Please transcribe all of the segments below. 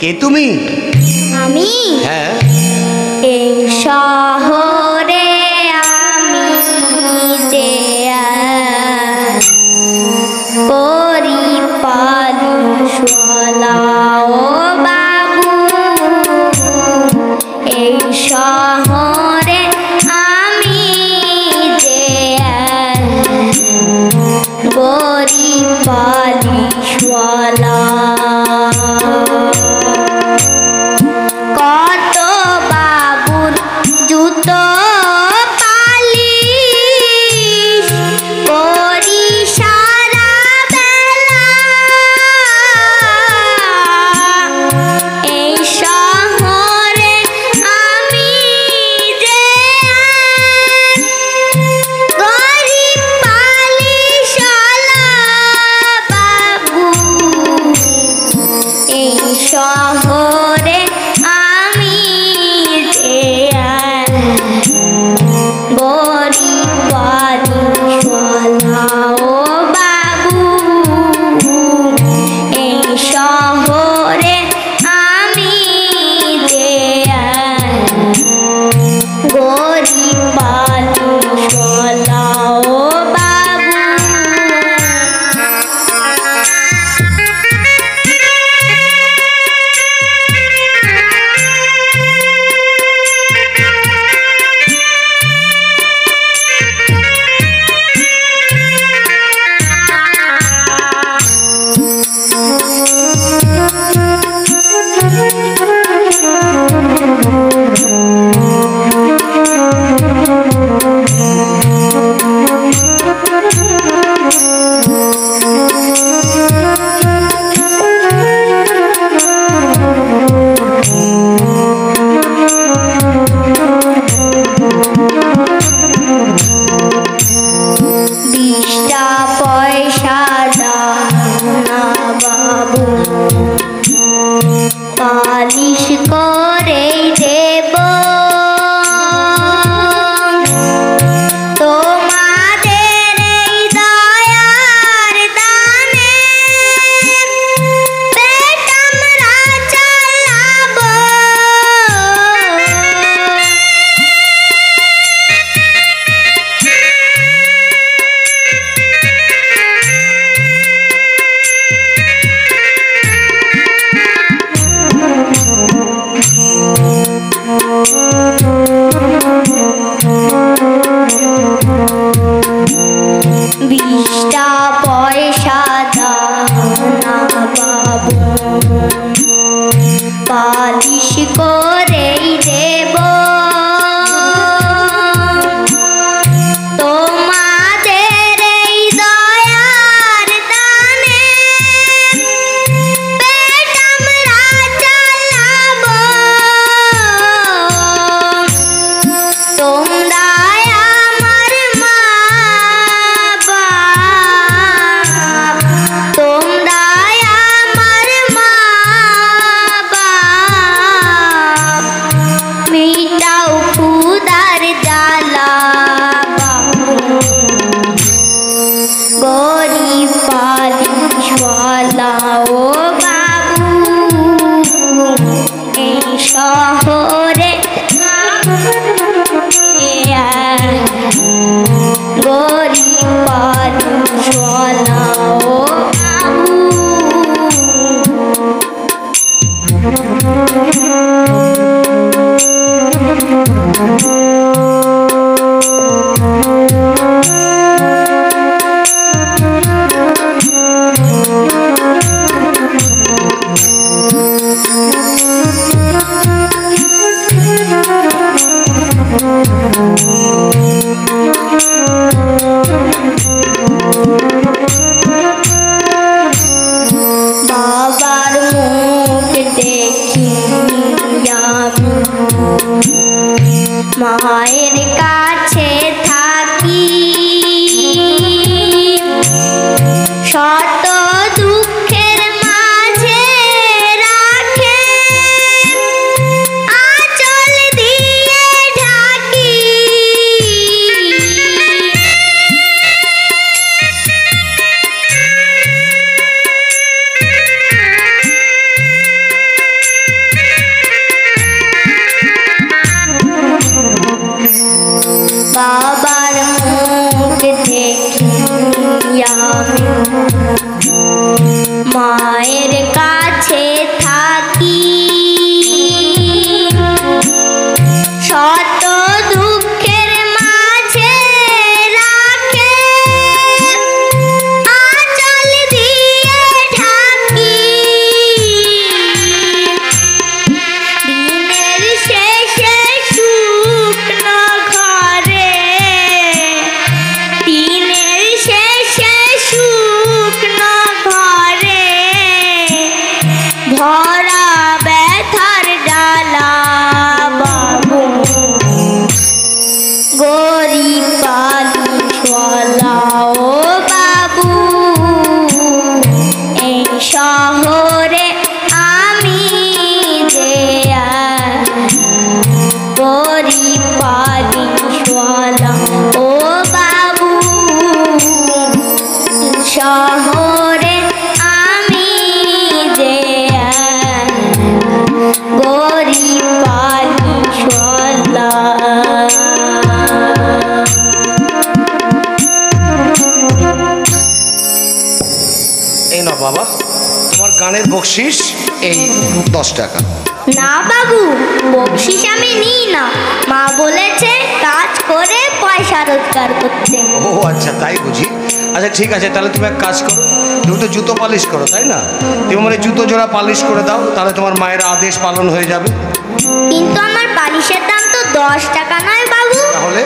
কে তুমি? আমি হ্যাঁ, এই শহরে আমি যে করি পালুশালা ও বাবু, এই শহরে আমি যে করি পালুশালা। কত বাবুর জুতো পালিশ করি সারা বেলা, এই শহরে আমি যে গরিব পালিশওয়ালা বাবু, এই শহরে আমি যে গরিব পালিশওয়ালা ও বাবু, এই শহরে আমি যে গরিব পালিশওয়ালা ও বাবু। বিশটা পয়সা দাও না বাবু, পালিশ করে দেব তোমাদের এই দয়ার দানে, পেট আমরা চালাবো। বিশটা পয়সা দাও না বাবু, পালিশ করেই দেব তোমাদের এই দয়ার দানে, পেট আমরা চালাবো। তোমরা আমার মা বাপ, তোমরা আমার মা বাপ, মিটাও ক্ষুধার জ্বালা বাবু, গরিব পালিশওয়ালা ও বাবু, এই শহরে গরিব পালিশওয়ালা ও বাবু। বাবার মুখ দেখি আমি মায়ের কাছে থাকি, শত দুঃখের মাঝে রাখে আঁচল দিয়ে ঢাকি। বকশিস এই 10 টাকা। না বাবু, বকশিস আমি নিই না। মা বলেছে কাজ করে পয়সা রোজগার করতে। ও আচ্ছা, তাই বুঝি। আচ্ছা ঠিক আছে, তাহলে তুমি এক কাজ করো, তুমি তো জুতো পালিশ করো তাই না? তুমি মানে জুতো জোড়া পালিশ করে দাও, তাহলে তোমার মায়ের আদেশ পালন হয়ে যাবে। কিন্তু আমার পালিশের দাম তো 10 টাকা নয় বাবু, তাহলে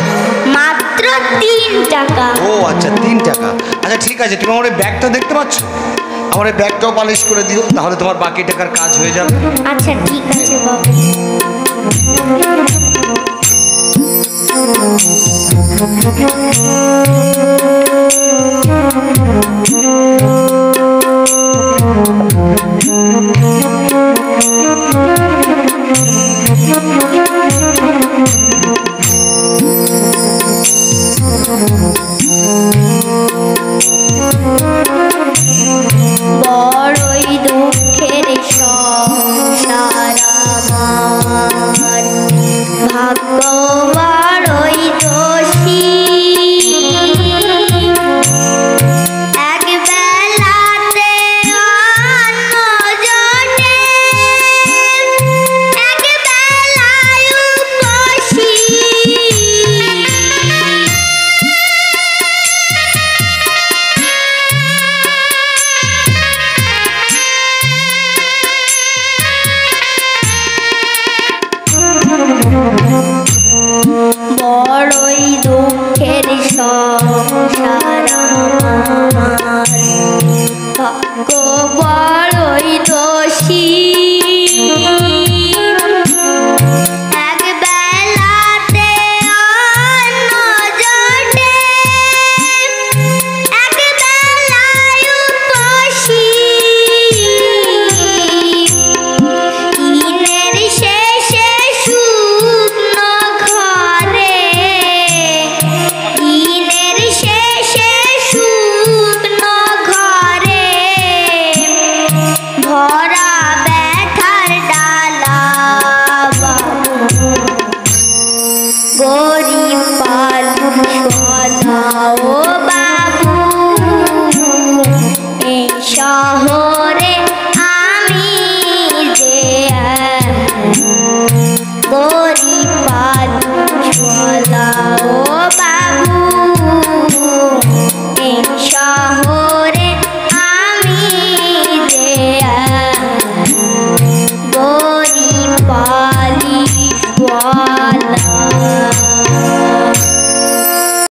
মাত্র 3 টাকা। ও আচ্ছা, 3 টাকা। আচ্ছা ঠিক আছে, তুমি আমার এই ব্যাগটা দেখতে পাচ্ছ, আমার এই ব্যাগটাও পালিশ করে দিও, তাহলে তোমার বাকি টাকার কাজ হয়ে যাবে। আচ্ছা ঠিক আছে বাবু।